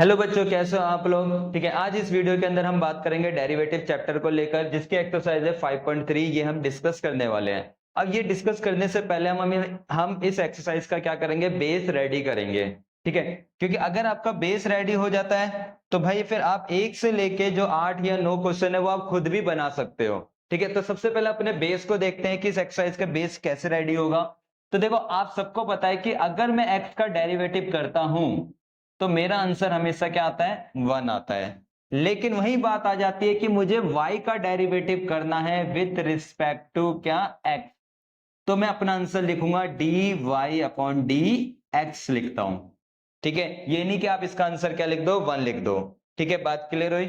Hello बच्चों, कैसे हो आप लोग। ठीक है, आज इस वीडियो के अंदर हम बात करेंगे डेरिवेटिव चैप्टर को लेकर, जिसकी एक्सरसाइज है 5.3। ये हम डिस्कस करने वाले हैं। अब ये डिस्कस करने से पहले हम इस एक्सरसाइज का क्या करेंगे, बेस रेडी करेंगे। ठीक है, क्योंकि अगर आपका बेस रेडी हो जाता है तो भाई फिर आप एक से लेके जो 8 या 9 क्वेश्चन है वो आप खुद भी बना सकते हो। ठीक है, तो सबसे पहले अपने बेस को देखते हैं कि इस एक्सरसाइज का बेस कैसे रेडी होगा। तो देखो, आप सबको पता है कि अगर मैं एक्स का डेरिवेटिव करता हूं तो मेरा आंसर हमेशा क्या आता है, 1 आता है। लेकिन वही बात आ जाती है कि मुझे y का डेरिवेटिव करना है विथ रिस्पेक्ट टू क्या, x। तो मैं अपना आंसर लिखूंगा d Y upon D x लिखता हूं। ठीक है, ये नहीं कि आप इसका आंसर क्या लिख दो, 1 लिख दो। ठीक है, बात क्लियर हुई।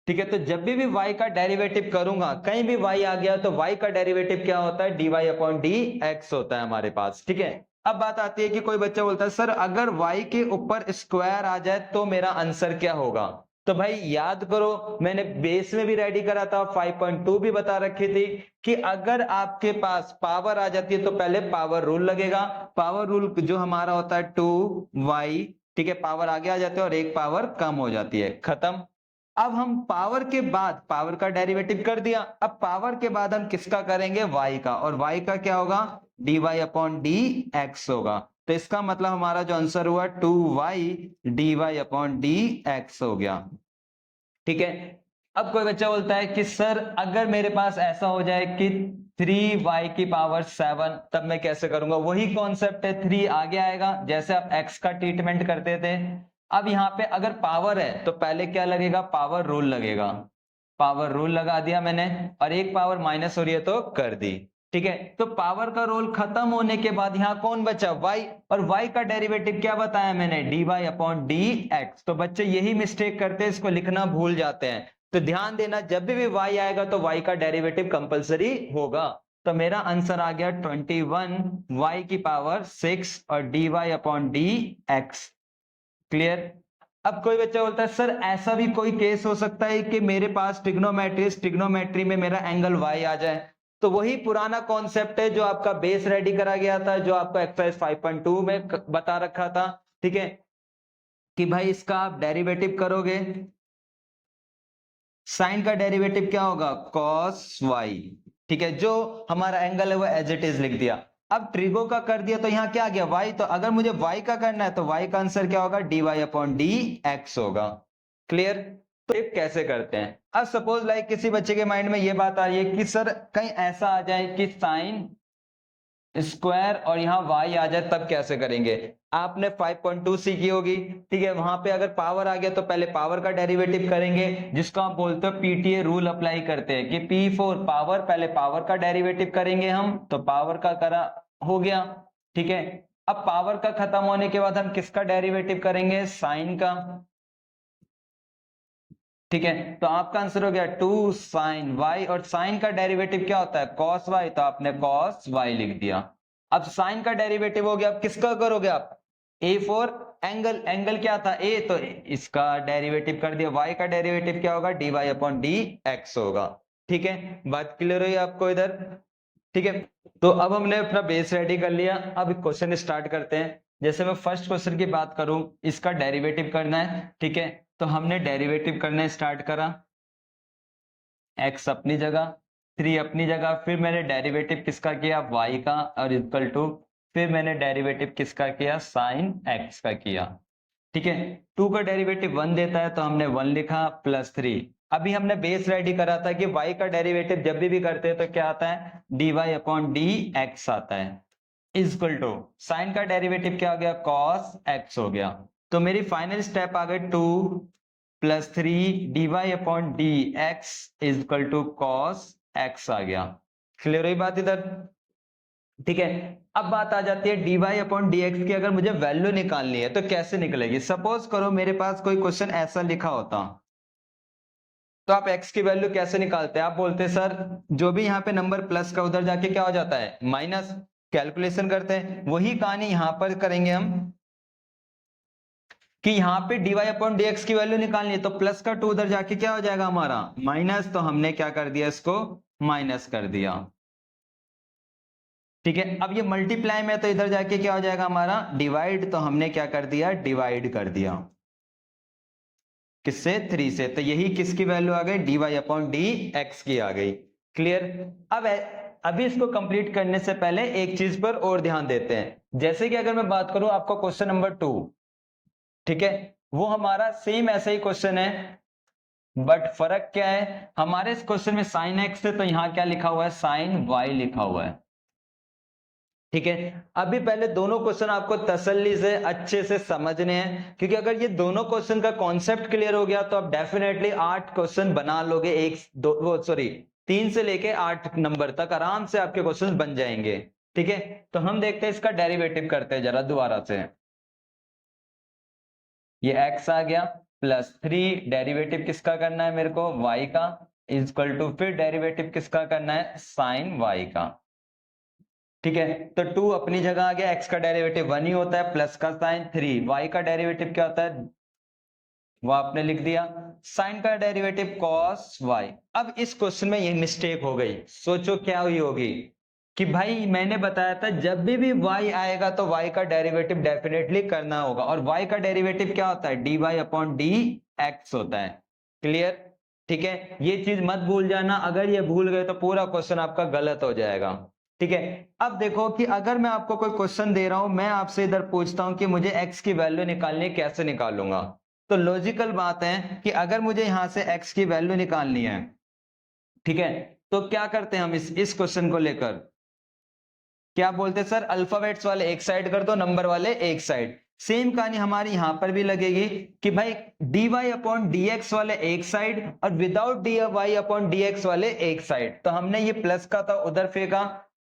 ठीक है, तो जब भी y का डेरिवेटिव करूंगा, कहीं भी y आ गया तो y का डेरिवेटिव क्या होता है, d Y upon D x होता है हमारे पास। ठीक है, अब बात आती है कि कोई बच्चा बोलता है सर अगर y के ऊपर स्क्वायर आ जाए तो मेरा आंसर क्या होगा। तो भाई याद करो, मैंने बेस में भी रेडी करा था, 5.2 भी बता रखी थी कि अगर आपके पास पावर आ जाती है तो पहले पावर रूल लगेगा। पावर रूल जो हमारा होता है 2y। ठीक है, पावर आगे आ जाते हैं और एक पावर कम हो जाती है, खत्म। अब हम पावर के बाद पावर का डेरिवेटिव कर दिया, अब पावर के बाद हम किसका करेंगे, y का, और y का क्या होगा, d Y upon D x होगा। तो इसका मतलब हमारा जो आंसर हुआ 2y d Y upon D x हो गया। ठीक है, अब कोई बच्चा बोलता है कि सर अगर मेरे पास ऐसा हो जाए कि 3y की पावर 7, तब मैं कैसे करूंगा। वही कॉन्सेप्ट है, 3 आगे आएगा जैसे आप x का ट्रीटमेंट करते थे। अब यहाँ पे अगर पावर है तो पहले क्या लगेगा, पावर रूल लगेगा। पावर रूल लगा दिया मैंने, और एक पावर माइनस हो रही है तो कर दी। ठीक है, तो पावर का रोल खत्म होने के बाद यहाँ कौन बचा, y। और y का डेरिवेटिव क्या बताया मैंने, d Y upon D x. तो बच्चे यही मिस्टेक करते हैं, इसको लिखना भूल जाते हैं। तो ध्यान देना, जब भी y आएगा तो y का डेरिवेटिव कंपलसरी होगा। तो मेरा आंसर आ गया 21 y की पावर 6 और d Y upon D x. Clear. अब कोई बच्चा बोलता है सर ऐसा भी कोई केस हो सकता है कि मेरे पास ट्रिग्नोमेट्री में मेरा एंगल y आ जाए। तो वही पुराना कॉन्सेप्ट है जो आपका बेस रेडी करा गया था, जो आपका एक्सरसाइज 5.2 में बता रखा था। ठीक है, कि भाई इसका आप डेरिवेटिव करोगे, साइन का डेरिवेटिव क्या होगा, cos y। ठीक है, जो हमारा एंगल है वो एज इट इज लिख दिया। अब ट्रिगो का कर दिया तो यहाँ क्या आ गया, y। तो अगर मुझे y का करना है तो y का आंसर क्या होगा, d Y upon D x होगा। क्लियर। तो ये कैसे करते हैं। अब सपोज लाइक किसी बच्चे के माइंड में ये बात आ रही है कि सर कहीं ऐसा आ जाए कि साइन स्क्वायर और यहाँ y आ जाए, तब कैसे करेंगे। आपने 5.2 सीखी होगी। ठीक है, वहां पे अगर पावर आ गया तो पहले पावर का डेरिवेटिव करेंगे, जिसको आप बोलते हो पीटीए रूल अप्लाई करते हैं कि पी फोर पावर, पहले पावर का डेरिवेटिव करेंगे हम, तो पावर का करा हो गया। ठीक है, अब पावर का खत्म होने के बाद हम किसका डेरिवेटिव करेंगे, साइन का। ठीक है, तो आपका आंसर हो गया 2 साइन y, और साइन का डेरिवेटिव क्या होता है, कॉस y। तो आपने कॉस y लिख दिया। अब साइन का डेरिवेटिव हो गया, अब किसका करोगे आप, a फॉर एंगल। एंगल क्या था, a, तो इसका डेरिवेटिव कर दिया। y का डेरिवेटिव क्या होगा, d Y upon D x होगा। ठीक है, बात क्लियर हुई आपको इधर। ठीक है, तो अब हमने अपना बेस रेडी कर लिया। अब क्वेश्चन स्टार्ट करते हैं। जैसे मैं फर्स्ट क्वेश्चन की बात करूं, इसका डेरिवेटिव करना है। ठीक है, तो हमने डेरिवेटिव करना स्टार्ट करा, x अपनी जगह, 3 अपनी जगह, फिर मैंने डेरिवेटिव किसका किया, y का, और इक्वल टू, फिर मैंने डेरिवेटिव किसका किया, साइन x का किया। ठीक है, 2 का डेरिवेटिव 1 देता है तो हमने 1 लिखा प्लस 3। अभी हमने बेस रेडी करा था कि y का डेरिवेटिव जब भी करते हैं तो क्या आता है, d Y upon D x आता है, इक्वल टू साइन का डेरिवेटिव क्या हो गया, cos x हो गया। तो मेरी फाइनल स्टेप आ गई 2 plus 3 D Y upon D X equal to cos X आ गया। क्लियर हुई बात इधर। ठीक है, अब बात आ जाती है d Y upon D x की, अगर मुझे वैल्यू निकालनी है तो कैसे निकलेगी। सपोज करो मेरे पास कोई क्वेश्चन ऐसा लिखा होता, तो आप x की वैल्यू कैसे निकालते हैं, आप बोलते हैं सर जो भी यहाँ पे नंबर प्लस का उधर जाके क्या हो जाता है, माइनस। कैलकुलेशन करते हैं, वही कहानी यहाँ पर करेंगे हम, कि यहाँ पे d Y upon D x की वैल्यू निकालनी है तो प्लस का 2 उधर जाके क्या हो जाएगा हमारा, माइनस। तो हमने क्या कर दिया, इसको माइनस कर दिया। ठीक है, अब ये मल्टीप्लाई में तो इधर जाके क्या हो जाएगा हमारा, डिवाइड। तो हमने क्या कर दिया, डिवाइड कर दिया। किससे? 3 से। तो यही किसकी वैल्यू आ गई? dy अपॉन डी एक्स की आ गई। क्लियर? अब अभी इसको कंप्लीट करने से पहले एक चीज पर और ध्यान देते हैं। जैसे कि अगर मैं बात करूं आपका क्वेश्चन नंबर 2, ठीक है, वो हमारा सेम ऐसा ही क्वेश्चन है, बट फर्क क्या है? हमारे इस क्वेश्चन में साइन एक्स है, तो यहां क्या लिखा हुआ है? साइन वाई लिखा हुआ है। ठीक है, अभी पहले दोनों क्वेश्चन आपको तसल्ली से अच्छे से समझने हैं, क्योंकि अगर ये दोनों क्वेश्चन का कॉन्सेप्ट क्लियर हो गया तो आप डेफिनेटली 8 क्वेश्चन बना लोगे। एक दो वो सॉरी 3 से लेके 8 नंबर तक आराम से आपके क्वेश्चन बन जाएंगे। ठीक है, तो हम देखते हैं इसका डेरिवेटिव करते हैं जरा दोबारा से। ये x आ गया प्लस 3, डेरिवेटिव किसका करना है मेरे को? y का, इक्वल टू फिर डेरिवेटिव किसका करना है? साइन y का। ठीक है, तो 2 अपनी जगह आ गया, x का डेरिवेटिव 1 ही होता है, प्लस का साइन 3, y का डेरिवेटिव क्या होता है? वो आपने लिख दिया, साइन का डेरिवेटिव cos y। अब इस क्वेश्चन में ये मिस्टेक हो गई, सोचो क्या हुई होगी कि भाई मैंने बताया था जब भी y आएगा तो y का डेरिवेटिव डेफिनेटली करना होगा, और y का डेरिवेटिव क्या होता है? dy अपॉन डी एक्स होता है। क्लियर? ठीक है, ये चीज मत भूल जाना, अगर ये भूल गए तो पूरा क्वेश्चन आपका गलत हो जाएगा। ठीक है, अब देखो कि अगर मैं आपको कोई क्वेश्चन दे रहा हूं, मैं आपसे इधर पूछता हूं कि मुझे x की वैल्यू निकालनी है, कैसे निकालूंगा? तो लॉजिकल बात है कि अगर मुझे यहां से x की वैल्यू निकालनी है, ठीक है, तो क्या करते हैं हम इस क्वेश्चन को लेकर? क्या बोलते हैं सर? अल्फाबेट्स वाले एक साइड कर दो, नंबर वाले एक साइड। सेम कहानी हमारी यहां पर भी लगेगी कि भाई dy अपॉन dx वाले एक साइड और विदाउट dy अपॉन dx वाले एक साइड। तो हमने ये प्लस का था उधर फेंका,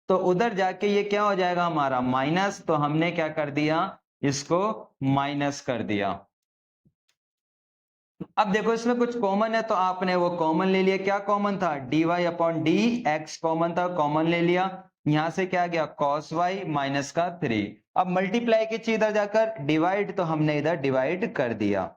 तो उधर जाके ये क्या हो जाएगा हमारा? माइनस। तो हमने क्या कर दिया? इसको माइनस कर दिया। अब देखो इसमें कुछ कॉमन है, तो आपने वो कॉमन ले लिया। क्या कॉमन था? dy upon D x common था, कॉमन ले लिया। यहां से क्या गया? cos y माइनस का 3। अब मल्टीप्लाई की चीज इधर जाकर डिवाइड, तो हमने इधर डिवाइड कर दिया।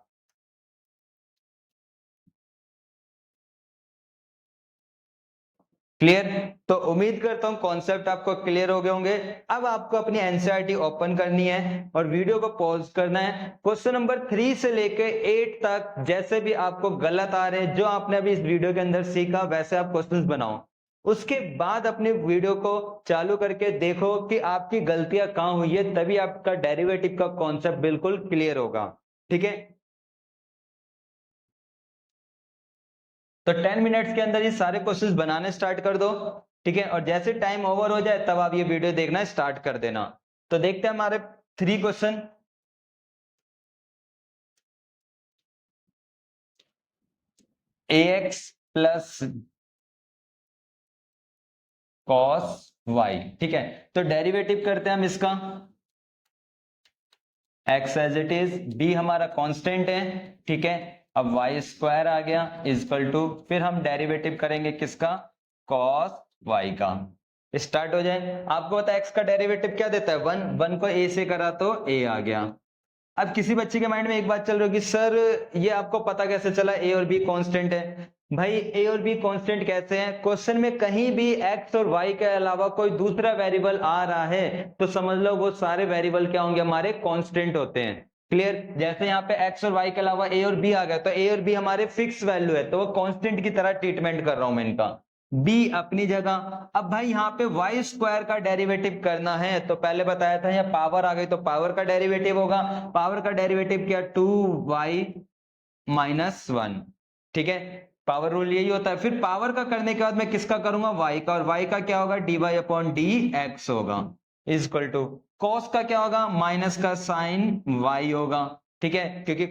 क्लियर? तो उम्मीद करता हूं कॉन्सेप्ट आपको क्लियर हो गए होंगे। अब आपको अपनी एनसीईआरटी ओपन करनी है और वीडियो को पॉज करना है। क्वेश्चन नंबर 3 से लेके 8 तक जैसे भी आपको गलत आ रहे हैं, जो आपने अभी इस वीडियो के अंदर सीखा वैसे आप क्वेश्चंस बनाओ। उसके बाद अपने वीडियो को चालू करके देखो कि आपकी गलतियां कहां हुई है, तभी आपका डेरिवेटिव का कॉन्सेप्ट बिल्कुल क्लियर होगा। ठीक है, तो 10 मिनट्स के अंदर ये सारे क्वेश्चंस बनाने स्टार्ट कर दो। ठीक है, और जैसे टाइम ओवर हो जाए तब आप ये वीडियो देखना स्टार्ट कर देना। तो देखते हैं हमारे 3 question. ax plus cos y। ठीक है, तो डेरिवेटिव करते हैं हम इसका। x as it is, b हमारा कांस्टेंट है। ठीक है, अब y स्क्वायर आ गया इक्वल टू, फिर हम डेरिवेटिव करेंगे किसका? cos y का। स्टार्ट हो जाए। आपको पता है x का डेरिवेटिव क्या देता है? 1। 1 को a से करा तो a आ गया। अब किसी बच्चे के माइंड में एक बात चल रही होगी, सर ये आपको पता कैसे चला a और b कांस्टेंट है? भाई a और b कांस्टेंट कैसे हैं? क्वेश्चन में कहीं भी x और y के अलावा कोई दूसरा वेरिएबल आ रहा है तो समझ लो वो सारे वेरिएबल क्या होंगे? हमारे कांस्टेंट होते हैं। क्लियर? जैसे यहाँ पे x और y के अलावा a और b आ गया, तो a और b हमारे फिक्स वैल्यू है, तो वो कांस्टेंट की तरह ट्रीटमेंट कर रहा हूं मैं इनका। b अपनी जगह। अब भाई यहाँ पे y स्क्वायर का डेरिवेटिव करना है, तो पहले बताया था यहाँ पावर आ गई तो पावर का डेरिवेटिव होगा। पावर का डेरिवेटिव क्या? 2y minus 1। ठीक है, पावर रूल यही होता है। फिर पावर का करने के बाद मैं किसका करूंगा? y का, और y का क्या होगा? dy अपॉन डी एक्स होगा इज इक्वल टू कॉस का क्या होगा? माइनस का साइन y होगा। ठीक है, क्योंकि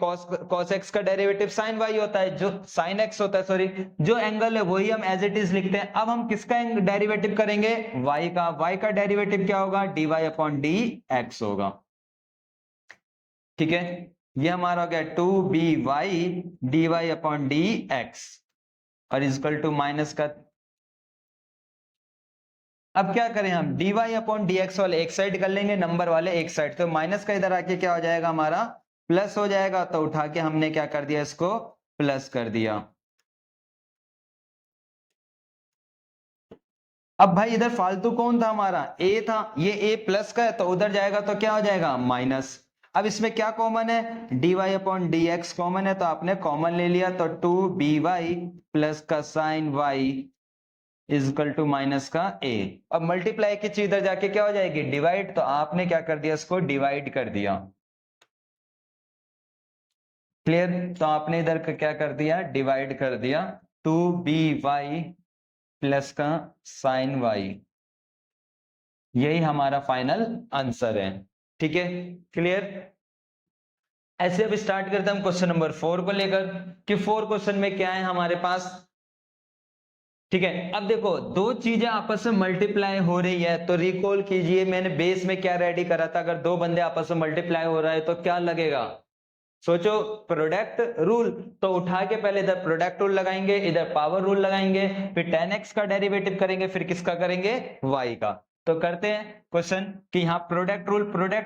cos x का डेरिवेटिव sin y होता है, जो sin x होता है, सॉरी, जो एंगल है वही हम एज इट इज लिखते हैं। अब हम किसका डेरिवेटिव करेंगे? y का। y का डेरिवेटिव क्या होगा? dy अपॉन डी एक्स होगा। ठीक है, ये हमारा हो गया 2by dy upon D x और इक्वल टू माइनस का। अब क्या करें हम? dy अपॉन डी एक्स वाले एक साइड कर लेंगे, नंबर वाले एक साइड। तो माइनस का इधर आके क्या हो जाएगा? हमारा प्लस हो जाएगा। तो उठा के हमने क्या कर दिया? इसको प्लस कर दिया। अब भाई इधर फालतू कौन था? हमारा a था। ये a प्लस का है तो उधर जाएगा तो क्या हो जाएगा? माइनस। अब इसमें क्या कॉमन है, dy अपॉन dx कॉमन है, तो आपने कॉमन ले लिया, तो 2by प्लस का sine y is equal to minus का a। अब मल्टीप्लाई की चीज इधर जाके क्या हो जाएगी, डिवाइड, तो आपने क्या कर दिया, इसको डिवाइड कर दिया। क्लियर, तो आपने इधर क्या कर दिया, डिवाइड कर दिया, 2by प्लस का साइन y, यही हमारा फाइनल आंसर है। ठीक है, क्लियर। ऐसे अब स्टार्ट करते हैं हम क्वेश्चन नंबर 4 को लेकर, कि 4 क्वेश्चन में क्या है हमारे पास। ठीक है, अब देखो दो चीजें आपस में मल्टीप्लाई हो रही है, तो रिकॉल कीजिए मैंने बेस में क्या रेडी करा था, अगर दो बंदे आपस में मल्टीप्लाई हो रहा है तो क्या लगेगा, सोचो, प्रोडक्ट रूल। तो उठा के पहले इधर प्रोडक्ट रूल लगाएंगे, इधर पावर रूल लगाएंगे, फिर 10x का डेरिवेटिव करेंगे, फिर किसका करेंगे, y का। तो करते हैं क्वेश्चन कि यहाँ प्रोडक्ट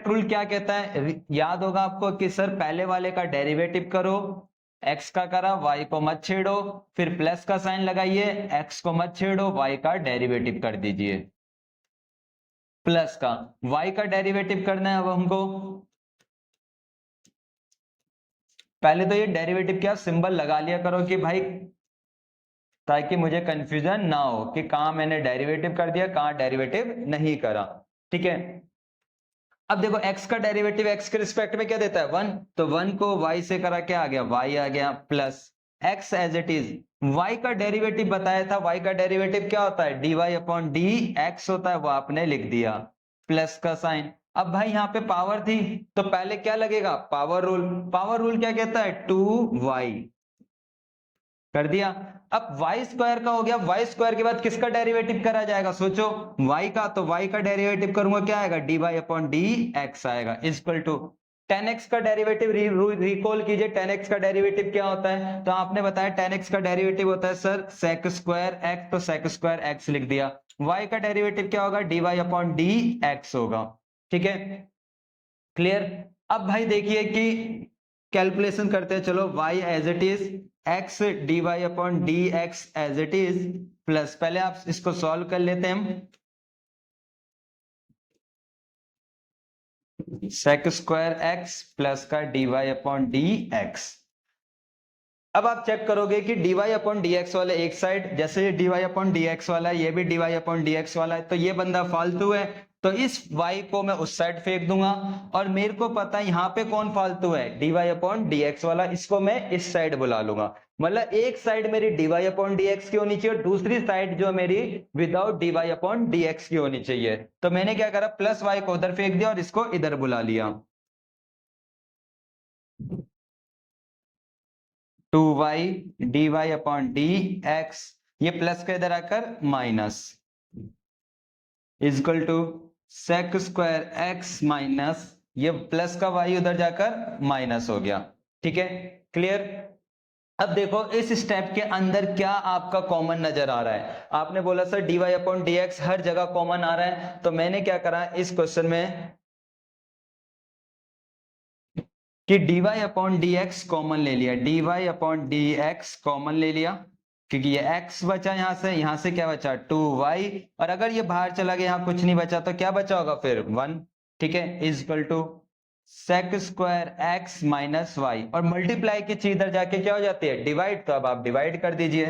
रूल क्या कहता है, याद होगा आपको कि सर पहले वाले का डेरिवेटिव करो, x का करा, y को मत छेड़ो, फिर प्लस का साइन लगाइए, x को मत छेड़ो, y का डेरिवेटिव कर दीजिए, प्लस का y का डेरिवेटिव करना है अब हमको। पहले तो ये डेरिवेटिव क्या सिंबल लगा लिया करो कि भाई, ताकि मुझे कंफ्यूजन ना हो कि कहां मैंने डेरिवेटिव कर दिया, कहां डेरिवेटिव नहीं करा। ठीक है, अब देखो x का डेरिवेटिव x के रिस्पेक्ट में क्या देता है, 1, तो 1 को y से करा, क्या आ गया, y आ गया, plus x as it is, y का डेरिवेटिव बताया था, y का डेरिवेटिव क्या होता है, dy अपॉन डी एक्स होता है, वो आपने लिख दिया, प्लस का साइन। अब भाई यहाँ पे पावर थी, तो पहले क्या लगेगा, पावर रूल क्या कहता है, 2y कर दिया। अब y स्क्वायर का हो गया, y स्क्वायर के बाद किसका डेरिवेटिव करा जाएगा, सोचो, y का, तो y का डेरिवेटिव करूंगा, क्या आएगा, dy अपॉन डी एक्स आएगा, इक्वल टू 10x का डेरिवेटिव रिकॉल कीजिए, 10x का डेरिवेटिव क्या होता है, तो आपने बताया 10x का डेरिवेटिव होता है सर sec स्क्वायर x, तो sec स्क्वायर x लिख दिया। y का डेरिवेटिव क्या होगा, dy अपॉन डी एक्स होगा। ठीक है, क्लियर। अब भाई देखिए कि कैलकुलेशन करते हैं, चलो y as it is, x dy upon D x as it is, plus पहले आप इसको सॉल्व कर लेते हैं हम, sec स्क्वायर x प्लस का dy अपॉन डी एक्स। अब आप चेक करोगे कि dy अपॉन डी एक्स वाले एक साइड, जैसे ये dy अपॉन डी एक्स वाला है, ये भी dy अपॉन डी एक्स वाला है, तो ये बंदा फालतू है, तो इस y को मैं उस साइड फेंक दूंगा, और मेरे को पता है यहाँ पे कौन फालतू है, dy अपॉन डी एक्स वाला, इसको मैं इस साइड बुला लूंगा। मतलब एक साइड मेरी dy अपॉन डी एक्स की होनी चाहिए, और दूसरी साइड जो मेरी without dy upon D x की होनी चाहिए। तो मैंने क्या करा, प्लस y को उधर फेंक दिया और इसको इधर बुला लिया, 2y dy upon D x, ये प्लस के इधर आकर minus, equal to sec square x minus, ये प्लस का y उधर जाकर माइनस हो गया। ठीक है, क्लियर। अब देखो इस स्टेप के अंदर क्या आपका कॉमन नजर आ रहा है, आपने बोला sir dy upon D X हर जगह कॉमन आ रहा है, तो मैंने क्या करा इस क्वेश्चन में कि dy upon D x common ले लिया, dy upon D x common ले लिया, क्योंकि ये x बचा, यहां से क्या बचा, 2y, और अगर ये बाहर चला गया, यहां कुछ नहीं बचा, तो क्या बचा होगा फिर 1। ठीक है, is equal to sec square x minus y, और मल्टीप्लाई की चीज इधर जाके क्या हो जाती है, डिवाइड, तो अब आप डिवाइड कर दीजिए,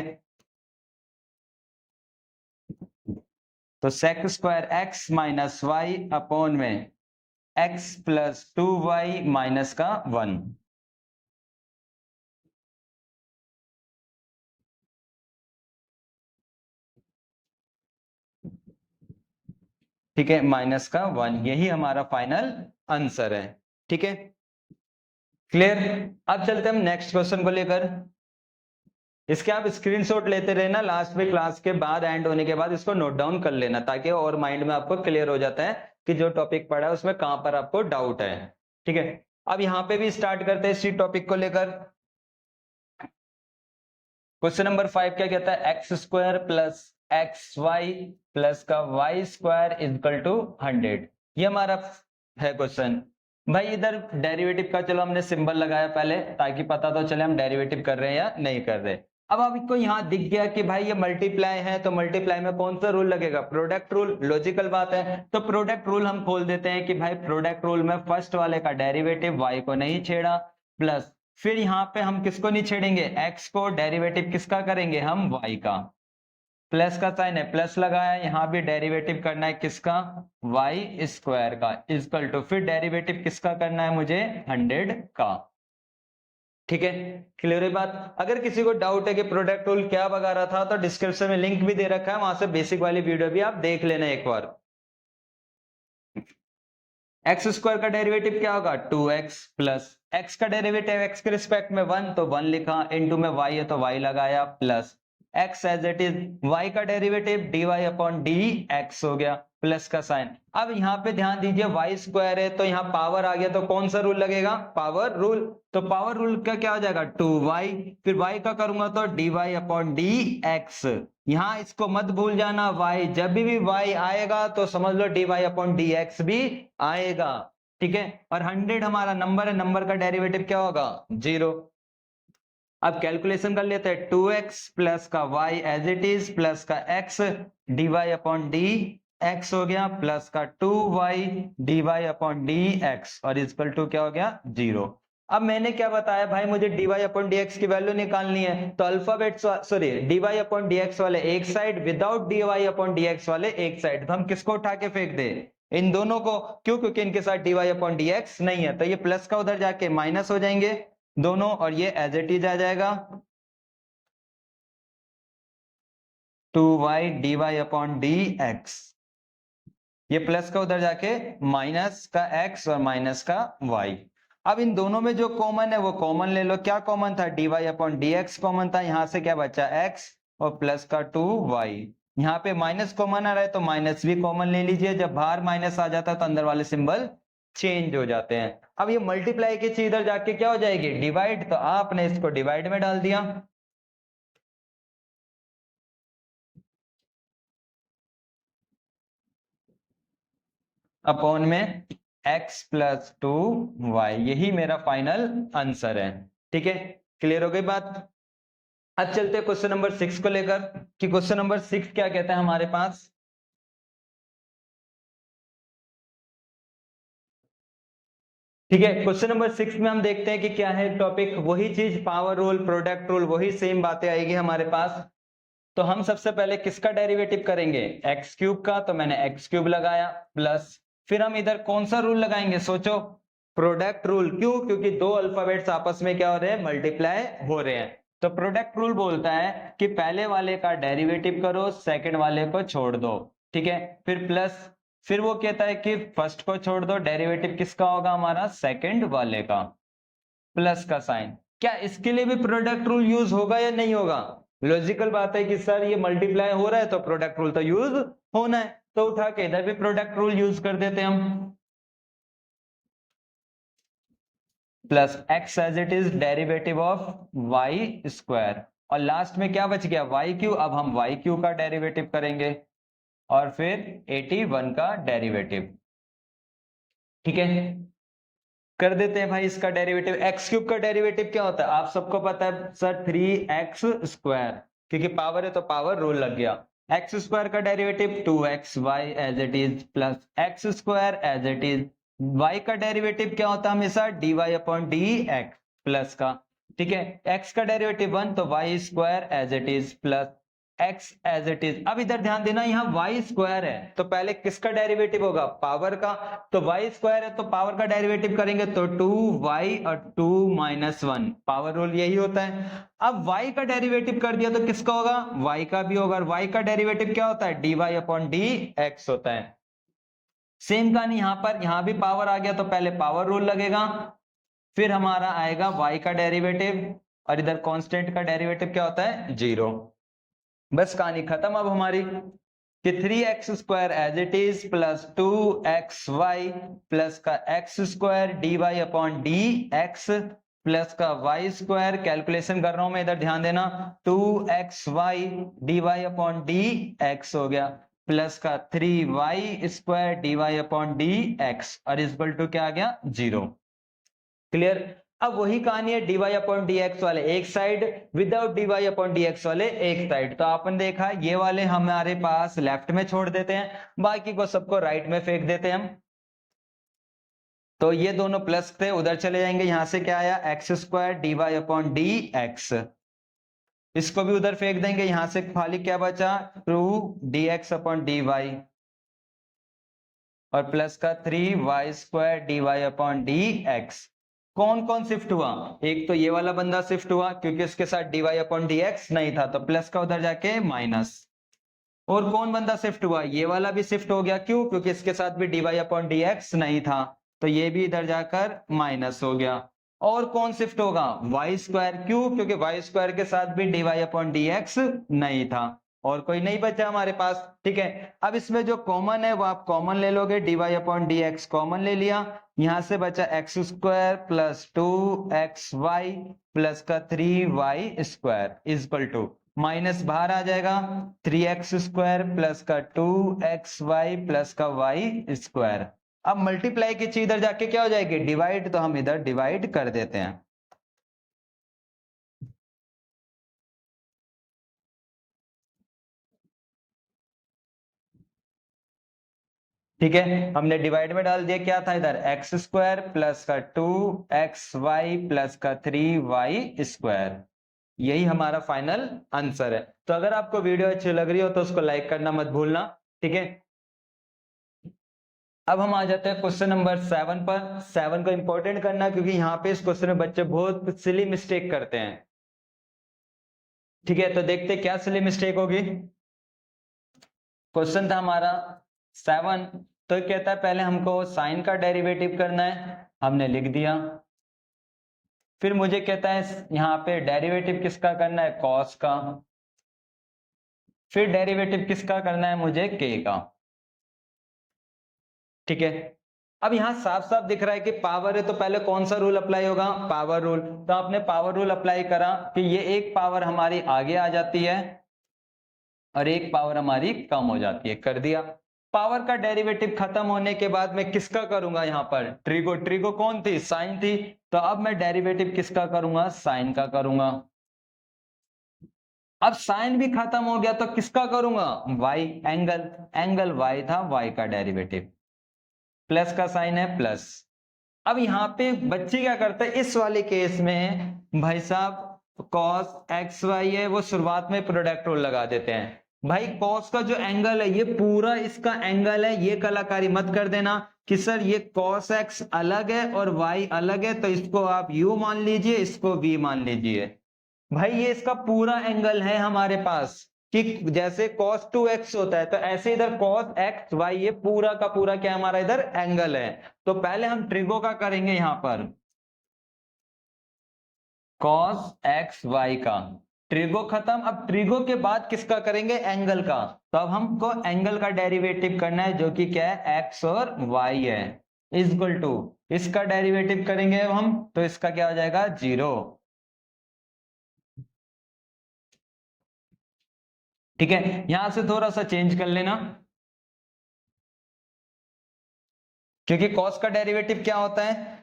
तो sec square x minus y upon में x प्लस 2y माइनस का 1। ठीक है, माइनस का 1, यही हमारा फाइनल आंसर है। ठीक है, क्लियर। अब चलते हैं हम नेक्स्ट क्वेश्चन को लेकर, इसके आप स्क्रीनशॉट लेते रहना, लास्ट में क्लास के बाद एंड होने के बाद इसको नोट डाउन कर लेना, ताकि और माइंड में आपको क्लियर हो जाता है कि जो टॉपिक पढ़ा है उसमें कहां पर आपको डाउट है। ठीक है, अब यहां पे भी स्टार्ट करते हैं इसी टॉपिक को लेकर। क्वेश्चन नंबर 5 क्या कहता है, x square plus x y plus का वाई स्क्वायर इक्वल टू 100, ये हमारा है क्वेश्चन। भाई इधर डेरिवेटिव का चलो हमने सिंबल लगाया पहले, ताकि पता तो चले हम डेरिवेटिव कर रहे हैं या नहीं कर रहे। अब आपको यहाँ दिख गया कि भाई ये मल्टीप्लाई है, तो मल्टीप्लाई में कौन सा रूल लगेगा, प्रोडक्ट रूल, लॉजिकल बात है। तो प्रोडक्ट रूल हम खोल देते हैं कि भाई प्रोडक्ट रूल में फर्स्ट वाले का डेरिवेटिव y को नहीं छेड़ा, प्लस फिर यहाँ पे हम किसको नहीं छेड़ेंगे, x को, डेरिवेटिव किसका करेंगे हम, y का, प्लस का साइन है प्लस लगाया, यहाँ भी डेरिवेटिव करना है किसका, y स्क्वायर का, इक्वल टू फिर डेरिवेटिव किसका करना है मुझे, 100 का। ठीक है, क्लियर है बात। अगर किसी को डाउट है कि प्रोडक्ट रूल क्या वगैरह था, तो डिस्क्रिप्शन में लिंक भी दे रखा है, वहां से बेसिक वाली वीडियो भी आप देख लेना एक बार। एक्स स्क्वायर का डेरिवेटिव क्या होगा, 2x प्लस एक्स का डेरिवेटिव एक्स के रिस्पेक्ट में 1, तो 1 लिखा, इनटू में y है तो y लगाया, plus x as it is, y का डेरिवेटिव dy अपॉन dx हो गया, प्लस का साइन। अब यहाँ पे ध्यान दीजिए y स्क्वायर है तो यहाँ पावर आ गया, तो कौन सा रूल लगेगा, पावर रूल। तो पावर रूल का क्या हो जाएगा, 2y, फिर y का करूंगा तो dy अपॉन dx। यहाँ इसको मत भूल जाना, y जब भी y आएगा तो समझ लो dy अपॉन dx भी आएगा। ठीक है, और 100 हमारा नंबर है, नंबर का डेरिवेटिव क्या होगा, 0। अब कैलकुलेशन कर लेते हैं, 2x प्लस का y as it is, plus का x dy upon D x हो गया, प्लस का 2y dy upon D x, और इक्वल टू क्या हो गया, 0। अब मैंने क्या बताया भाई, मुझे dy अपॉन dx की वैल्यू निकालनी है, तो alphabet sorry dy upon dx वाले एक side, without dy upon dx वाले एक साइड, तो हम किसको उठा के फेंक दे, इन दोनों को, क्यों, क्योंकि इनके साथ dy अपॉन dx नहीं है, तो ये प्लस का उधर जाके माइनस हो जाएंगे दोनों, और ये एज इट इज आ जाएगा 2y dy अपॉन dx, ये प्लस का उधर जाके माइनस का x और माइनस का y। अब इन दोनों में जो कॉमन है वो कॉमन ले लो, क्या कॉमन था, dy अपॉन dx कॉमन था, यहां से क्या बचा, x और प्लस का 2y। यहाँ पे माइनस कॉमन आ रहा है तो माइनस भी कॉमन ले लीजिए, जब बाहर माइनस आ जाता है तो अंदर वाले सिंबल चेंज हो जाते हैं। अब ये मल्टीप्लाई की चीज इधर जाके क्या हो जाएगी, डिवाइड, तो आपने इसको डिवाइड में डाल दिया, अपॉन में x प्लस 2y, यही मेरा फाइनल आंसर है। ठीक है, क्लियर हो गई बात। अब चलते हैं क्वेश्चन नंबर 6 को लेकर, कि क्वेश्चन नंबर 6 क्या कहता है हमारे पास। ठीक है, क्वेश्चन नंबर 6 में हम देखते हैं कि क्या है टॉपिक, वही चीज, पावर रूल, प्रोडक्ट रूल, वही सेम बातें आएगी हमारे पास। तो हम सबसे पहले किसका डेरिवेटिव करेंगे, एक्स क्यूब का, तो मैंने एक्स क्यूब लगाया, प्लस फिर हम इधर कौन सा रूल लगाएंगे, सोचो, प्रोडक्ट रूल। क्यों, क्योंकि दो अल्फाबेट्स आपस में क्या हो रहे हैं, मल्टीप्लाई हो रहे हैं। तो प्रोडक्ट रूल बोलता है कि पहले वाले का डेरिवेटिव करो, सेकंड वाले को छोड़ दो। ठीक है, फिर प्लस, फिर वो कहता है कि फर्स्ट को छोड़ दो, डेरिवेटिव किसका होगा हमारा, सेकंड वाले का, प्लस का साइन। क्या इसके लिए भी प्रोडक्ट रूल यूज होगा या नहीं होगा, लॉजिकल बात है कि सर ये मल्टीप्लाई हो रहा है तो प्रोडक्ट रूल तो यूज होना है, तो उठा के इधर भी प्रोडक्ट रूल यूज कर देते हैं हम, plus x as it is derivative of y square, और लास्ट में क्या बच गया, वाई क्यू। अब हम वाई क्यू का डेरिवेटिव करेंगे, और फिर 81 का डेरिवेटिव। ठीक है, कर देते हैं भाई इसका डेरिवेटिव। एक्स क्यूब का डेरिवेटिव क्या होता है, आप सबको पता है सर, 3x स्क्वायर, क्योंकि पावर है तो पावर रूल लग गया। एक्स स्क्वायर का derivative 2xy as it is, plus x square as it is, y का डेरिवेटिव क्या होता है हमेशा, dy upon D x, plus का। ठीक है, x का डेरिवेटिव 1, तो y square as it is, plus x as it is. अब इधर ध्यान देना, यहाँ y स्क्वायर है तो पहले किसका डेरिवेटिव होगा, पावर का, तो y स्क्वायर है तो पावर का डेरिवेटिव करेंगे तो 2y और 2 माइनस 1, पावर रूल यही होता है। अब y का डेरिवेटिव कर दिया तो किसका होगा, y का भी होगा, और y का डेरिवेटिव क्या होता है, dy अपॉन डी एक्स होता है। सेम कहानी यहाँ पर, यहाँ भी पावर आ गया तो पहले पावर रूल लगेगा, फिर हमारा आएगा y का डेरिवेटिव, और इधर कांस्टेंट का डेरिवेटिव क्या होता है, 0। बस कहानी खत्म अब हमारी, कि 3x square as it is, plus 2xy, plus का x square dy upon D x, plus का y स्क्वायर, कैलकुलेशन कर रहा हूं मैं इधर ध्यान देना, 2xy dy upon D x हो गया, प्लस का 3y square dy upon D x, और इक्वल टू क्या आ गया, 0। क्लियर। अब वही कहानी है dy अपॉन dx वाले एक side, without dy upon dx वाले एक साइड। तो आपने देखा ये वाले हमारे पास लेफ्ट में छोड़ देते हैं, बाकी को सबको राइट में फेंक देते हैं हम। तो ये दोनों प्लस थे उधर चले जाएंगे, यहां से क्या आया x square d Y upon D x, इसको भी उधर फेंक देंगे, यहां से खाली क्या बचा 2dx अपॉन डी वाई और प्लस का 3y square d Y upon D x. कौन कौन शिफ्ट हुआ, एक तो ये वाला बंदा शिफ्ट हुआ क्योंकि उसके साथ dy अपॉन dx नहीं था, तो प्लस का उधर जाके माइनस। और कौन बंदा शिफ्ट हुआ, ये वाला भी शिफ्ट हो गया, क्यों, क्योंकि इसके साथ भी dy अपॉन dx नहीं था, तो ये भी इधर जाकर माइनस हो गया। और कौन शिफ्ट होगा, वाई स्क्वायर, क्यों, क्योंकि वाई स्क्वायर के साथ भी dy अपॉन dx नहीं था, और कोई नहीं बचा हमारे पास। ठीक है, अब इसमें जो कॉमन है वो आप कॉमन ले लोगे, dy अपॉन dx कॉमन ले लिया, यहां से बचा x square plus 2xy plus का 3y square is equal to minus बाहर आ जाएगा 3x स्क्वायर प्लस का 2xy प्लस का y स्क्वायर। अब मल्टीप्लाई की चीज इधर जाके क्या हो जाएगी, डिवाइड, तो हम इधर डिवाइड कर देते हैं। ठीक है, हमने डिवाइड में डाल दिया, क्या था इधर एक्स स्क्वायर प्लस का 2xy प्लस का 3y स्क्वायर, यही हमारा फाइनल आंसर है। तो अगर आपको वीडियो अच्छी लग रही हो तो उसको लाइक करना मत भूलना। ठीक है, अब हम आ जाते हैं क्वेश्चन नंबर 7 पर। 7 को इंपॉर्टेंट करना क्योंकि यहाँ पे इस क्वेश्चन में बच्चे बहुत सिली मिस्टेक करते हैं। ठीक है, तो देखते क्या सिली मिस्टेक होगी। क्वेश्चन था हमारा 7, तो कहता है पहले हमको साइन का डेरिवेटिव करना है, हमने लिख दिया। फिर मुझे कहता है यहाँ पे डेरिवेटिव किसका करना है, कॉस का। फिर डेरिवेटिव किसका करना है मुझे, के का। ठीक है, अब यहां साफ साफ दिख रहा है कि पावर है, तो पहले कौन सा रूल अप्लाई होगा, पावर रूल। तो आपने पावर रूल अप्लाई करा कि ये एक पावर हमारी आगे आ जाती है और एक पावर हमारी कम हो जाती है, कर दिया। पावर का डेरिवेटिव खत्म होने के बाद मैं किसका करूंगा, यहां पर ट्रिगो, ट्रिगो कौन थी, साइन थी, तो अब मैं डेरिवेटिव किसका करूंगा, साइन का करूंगा। अब साइन भी खत्म हो गया तो किसका करूंगा, वाई, एंगल, एंगल वाई था, वाई का डेरिवेटिव, प्लस का साइन है प्लस। अब यहाँ पे बच्चे क्या करते हैं, इस वाले केस में भाई साहब कॉस एक्स वाई है वो शुरुआत में प्रोडक्ट रूल लगा देते हैं। भाई कॉस का जो एंगल है ये पूरा इसका एंगल है, ये कलाकारी मत कर देना कि सर ये कॉस एक्स अलग है और वाई अलग है, तो इसको आप यू मान लीजिए, इसको वी मान लीजिए। भाई ये इसका पूरा एंगल है हमारे पास, कि जैसे cos 2x होता है तो ऐसे इधर cos x y, ये पूरा का पूरा क्या हमारा इधर एंगल है। तो पहले हम ट्रिगो का करेंगे, यहां पर cos x y का ट्रिगो खत्म। अब ट्रिगो के बाद किसका करेंगे, एंगल का। तो अब हमको एंगल का डेरिवेटिव करना है जो कि क्या है, x और y है, इक्वल टू इसका डेरिवेटिव करेंगे अब हम, तो इसका क्या हो जाएगा, 0। ठीक है, यहां से थोड़ा सा चेंज कर लेना, क्योंकि कॉस का डेरिवेटिव क्या होता है,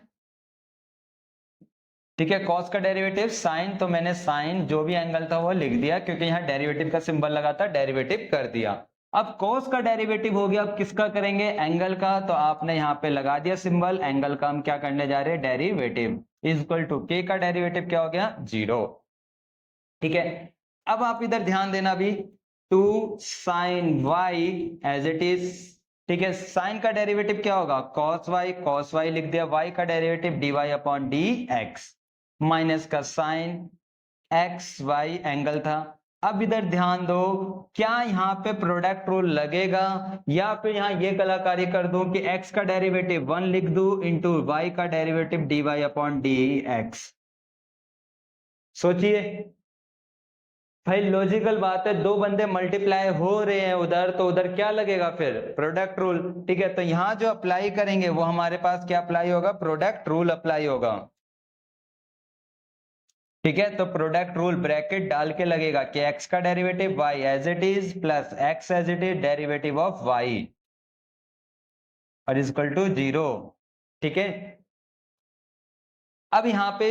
ठीक है, कॉस का डेरिवेटिव साइन, तो मैंने साइन जो भी एंगल था वो लिख दिया क्योंकि यहाँ डेरिवेटिव का सिंबल लगा था, डेरिवेटिव कर दिया। अब कॉस का डेरिवेटिव हो गया, अब किसका करेंगे, एंगल का, तो आपने यहाँ पे लगा दिया सिंबल, एंगल का हम क्या करने जा रहे हैं, डेरिवेटिव इक्वल टू के का डेरिवेटिव क्या हो गया, 0। ठीक है, अब आप इधर ध्यान देना भी, 2 sine y as it is. ठीक है, साइन का डेरिवेटिव क्या होगा, cos y लिख दिया, y का derivative dy upon D x minus का साइन एक्स वाई एंगल था। अब इधर ध्यान दो, क्या यहाँ पे प्रोडक्ट रूल लगेगा या फिर यहाँ ये कलाकारी कर दूं कि x का डेरिवेटिव 1 लिख दूं इंटू y का derivative dy upon D x. सोचिए भाई, लॉजिकल बात है, दो बंदे मल्टीप्लाई हो रहे हैं उधर, तो उधर क्या लगेगा फिर, प्रोडक्ट रूल। ठीक है, तो यहां जो अप्लाई करेंगे वो हमारे पास क्या अप्लाई होगा, प्रोडक्ट रूल अप्लाई होगा। ठीक है, तो प्रोडक्ट रूल ब्रैकेट डाल के लगेगा कि x का derivative y as it is plus x as it is derivative of y और इक्वल टू 0। ठीक है, अब यहाँ पे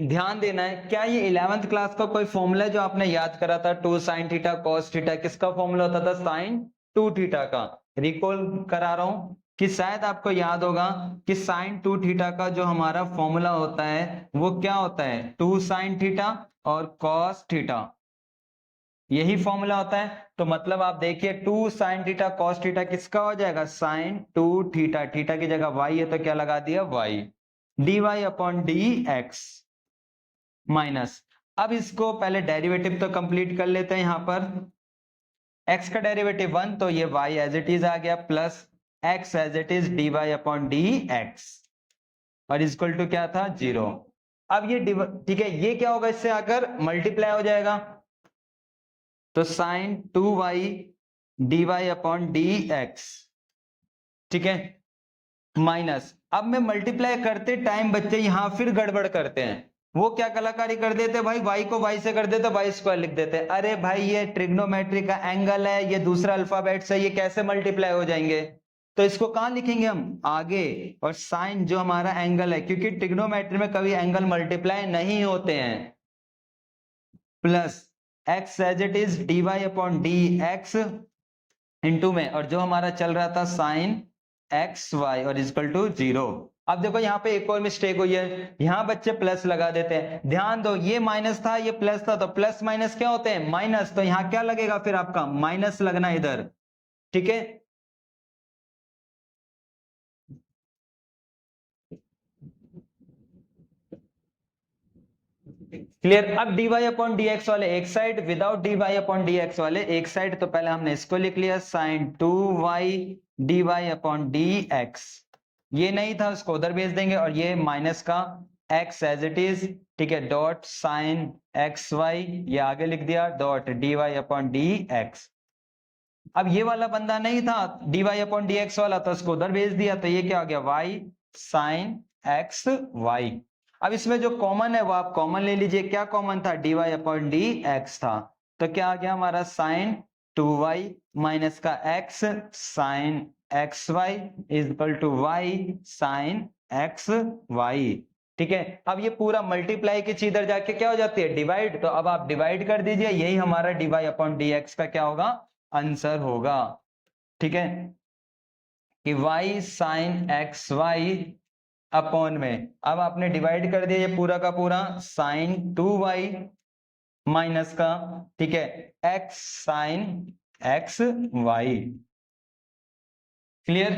ध्यान देना है, क्या ये 11th क्लास का कोई फॉर्मूला जो आपने याद करा था 2 sin थीटा cos थीटा, किसका फॉर्मूला होता था? sin 2 थीटा का। रिकॉल करा रहा हूं कि शायद आपको याद होगा कि sin 2 थीटा का जो हमारा फॉर्मूला होता है वो क्या होता है? 2 sin थीटा और cos थीटा, यही फॉर्मूला होता है। तो मतलब आप देखिए 2 sin थीटा cos थीटा किसका हो जाएगा? sin 2 थीटा, थीटा की जगह y है तो क्या लगा दिया? y, dy upon D x minus. अब इसको पहले डेरिवेटिव तो कंप्लीट कर लेते हैं। यहां पर x का डेरिवेटिव 1 तो ये y एज इट इज आ गया, plus x as it is dy upon D x, और इक्वल टू क्या था? 0। अब ये ठीक है, ये क्या होगा? इससे आकर मल्टीप्लाई हो जाएगा, तो sine 2y dy upon D x, ठीक है, माइनस। अब मैं मल्टीप्लाई करते टाइम बच्चे यहां फिर गड़बड़ करते हैं। वो क्या कलाकारी कर देते भाई, y को y से कर देते, y स्क्वायर लिख देते। अरे भाई ये ट्रिग्नोमेट्री का एंगल है, ये दूसरा अल्फाबेट से, ये कैसे मल्टीप्लाई हो जाएंगे? तो इसको कहां लिखेंगे हम? आगे। और साइन जो हमारा एंगल है, क्योंकि ट्रिग्नोमेट्री में कभी एंगल मल्टीप्लाई नहीं होते हैं, plus x as it is dy upon D x into में, और जो हमारा चल रहा था साइन एक्स वाई और इक्वल टू 0। अब देखो यहाँ पे एक और मिस्टेक हुई है, यहाँ बच्चे प्लस लगा देते हैं। ध्यान दो, ये माइनस था, ये प्लस था, तो प्लस माइनस क्या होते हैं? माइनस। तो यहाँ क्या लगेगा फिर? आपका माइनस लगना इधर, ठीक है। क्लियर? अब dy अपॉन डी एक्स वाले एक side, without dy upon D x वाले एक साइड। तो पहले हमने इसको लिख लिया sine 2y dy upon D x, ये नहीं था उसको उधर भेज देंगे, और ये माइनस का x एज इट इज, ठीक है, डॉट साइन एक्स वाई, ये आगे लिख दिया, dot dy upon D x. अब ये वाला बंदा नहीं था dy अपॉन डी एक्स वाला, तो उसको उधर भेज दिया, तो ये क्या हो गया? y sine x y. अब इसमें जो कॉमन है वो आप कॉमन ले लीजिए। क्या कॉमन था? dy अपॉन डी एक्स था, तो क्या आ गया हमारा? साइन 2y माइनस का x sine x y is equal to y sine x y, ठीक है। अब ये पूरा मल्टीप्लाई की चीज इधर जाके क्या हो जाती है? डिवाइड। तो अब आप डिवाइड कर दीजिए, यही हमारा dy अपॉन डी एक्स का क्या होगा? आंसर होगा, ठीक है, कि y sine x y upon में, अब आपने डिवाइड कर दिया ये पूरा का पूरा, साइन 2y माइनस का, ठीक है, x sine x y. Clear?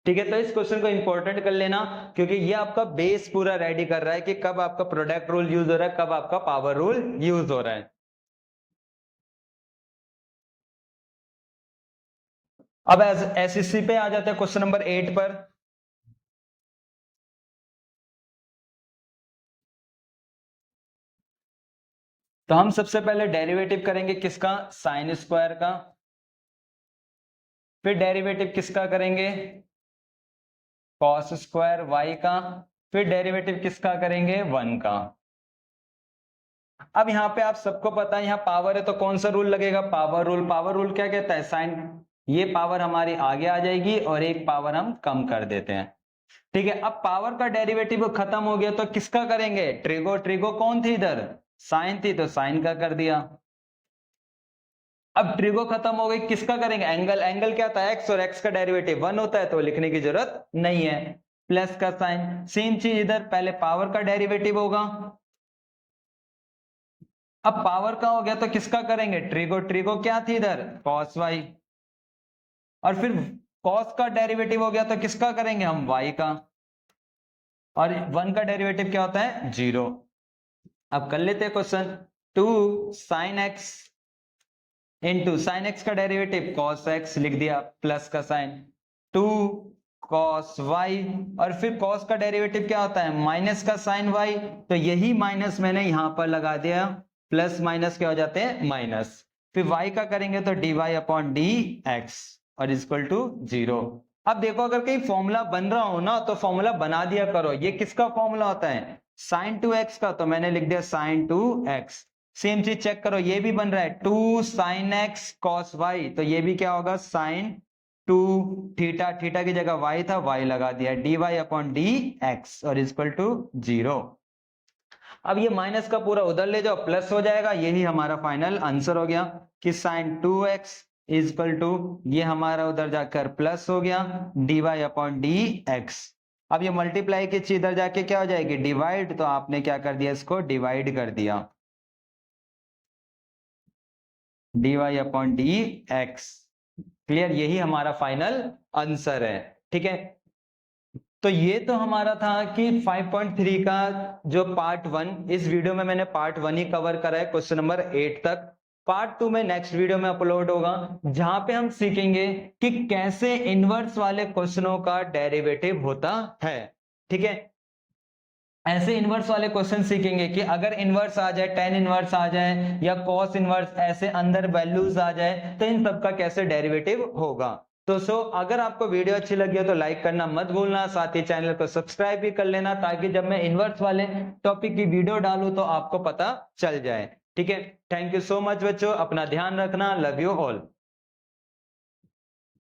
ठीक है, तो इस क्वेश्चन को इंपॉर्टेंट कर लेना, क्योंकि ये आपका बेस पूरा रेडी कर रहा है कि कब आपका प्रोडक्ट रूल यूज हो रहा है, कब आपका पावर रूल यूज हो रहा है। अब एसएससी पे आ जाते हैं क्वेश्चन नंबर 8 पर। तो हम सबसे पहले डेरिवेटिव करेंगे किसका? साइन स्क्वायर का। फिर डेरिवेटिव किसका करेंगे? कॉस स्क्वायर वाई का। फिर डेरिवेटिव किसका करेंगे? 1 का। अब यहाँ पे आप सबको पता है, यहाँ पावर है तो कौन सा रूल लगेगा? Power rule. पावर रूल क्या कहता है? साइन, ये पावर हमारी आगे आ जाएगी और एक पावर हम कम कर देते हैं, ठीक है। अब पावर का डेरिवेटिव खत्म हो गया तो किसका करेंगे? ट्रिगो। ट्रिगो कौन थी इधर? साइन थी, तो साइन का कर दिया। अब ट्रिगो खत्म हो गई, किसका करेंगे? एंगल। एंगल क्या था? एक्स, और एक्स का डेरिवेटिव 1 होता है, तो लिखने की जरूरत नहीं है। प्लस का साइन, सेम चीज इधर, पहले पावर का डेरिवेटिव होगा। अब पावर का हो गया तो किसका करेंगे? ट्रिगो। ट्रिगो क्या थी इधर? Cos y. और फिर कॉस का डेरिवेटिव हो गया तो किसका करेंगे हम? वाई का। और 1 का डेरिवेटिव क्या होता है? 0। अब कर लेते हैं question. 2 sine x into sine x का डेरिवेटिव कॉस एक्स लिख दिया, प्लस का साइन 2 कॉस वाई, और फिर कॉस का डेरिवेटिव क्या होता है? माइनस का साइन वाई, तो यही माइनस मैंने यहां पर लगा दिया, प्लस माइनस क्या हो जाते हैं? माइनस। फिर वाई का करेंगे तो d Y upon D x और इक्वल टू 0। अब देखो, अगर कहीं फॉर्मूला बन रहा हो ना तो फॉर्मूला बना दिया करो। ये किसका फॉर्मूला होता है? साइन 2x का, तो मैंने लिख दिया साइन 2x। सेम चीज चेक करो, ये भी बन रहा है 2 साइन एक्स कॉस वाई, तो ये भी क्या होगा? साइन टू थीटा, थीटा की जगह y था, y लगा दिया, dy अपॉन डी एक्स और इक्वल टू 0। अब ये माइनस का पूरा उधर ले जाओ, प्लस हो जाएगा, यही हमारा फाइनल आंसर हो गया कि साइन 2x इक्वल टू ये हमारा उधर जाकर प्लस हो गया dy अपॉन डी एक्स। अब ये मल्टीप्लाई की चीज इधर जाके क्या हो जाएगी, डिवाइड, तो आपने क्या कर दिया, इसको डिवाइड कर दिया, dy upon D x. Clear, यही हमारा फाइनल आंसर है। ठीक है, तो ये तो हमारा था कि 5.3 का जो पार्ट 1, इस वीडियो में मैंने पार्ट 1 ही कवर करा है, क्वेश्चन नंबर 8 तक। पार्ट 2 में नेक्स्ट वीडियो में अपलोड होगा, जहां पे हम सीखेंगे कि कैसे इनवर्स वाले क्वेश्चनों का डेरिवेटिव होता है। ठीक है, ऐसे इनवर्स वाले क्वेश्चन सीखेंगे कि अगर इनवर्स आ जाए, टेन इनवर्स आ जाए या कॉस इनवर्स, ऐसे अंदर वैल्यूज आ जाए, तो इन सब का कैसे डेरिवेटिव होगा। तो अगर आपको वीडियो अच्छी लगी हो तो लाइक करना मत भूलना, साथ ही चैनल को सब्सक्राइब भी कर लेना, ताकि जब मैं इनवर्स वाले टॉपिक की वीडियो डालूं तो आपको पता चल जाए। ठीक है, थैंक यू सो मच बच्चों, अपना ध्यान रखना, लव यू ऑल।